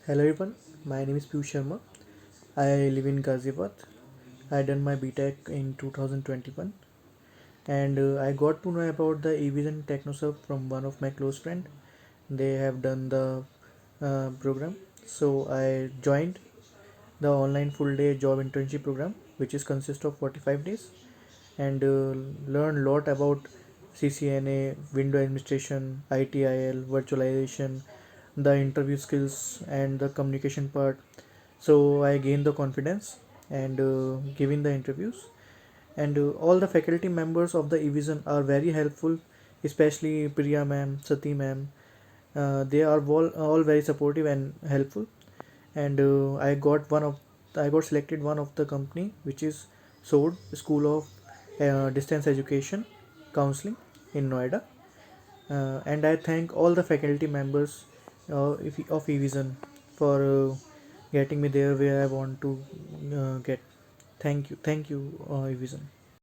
Hello everyone, my name is Piyush Sharma. I live in Ghaziabad. I done my BTech in 2021 and I got to know about the Evision Technoserve from one of my close friend. They have done the program. So I joined the online full day job internship program which is consist of 45 days and learn lot about CCNA, window administration, ITIL, virtualization, the interview skills and the communication part. So I gained the confidence and giving the interviews and all the faculty members of the Evision are very helpful, especially Priya ma'am, Sati ma'am. They are all very supportive and helpful and I got selected one of the company which is SODE School of Distance Education Counseling in Noida, and I thank all the faculty members of Evision for getting me there where I want to get. Thank you, Evision.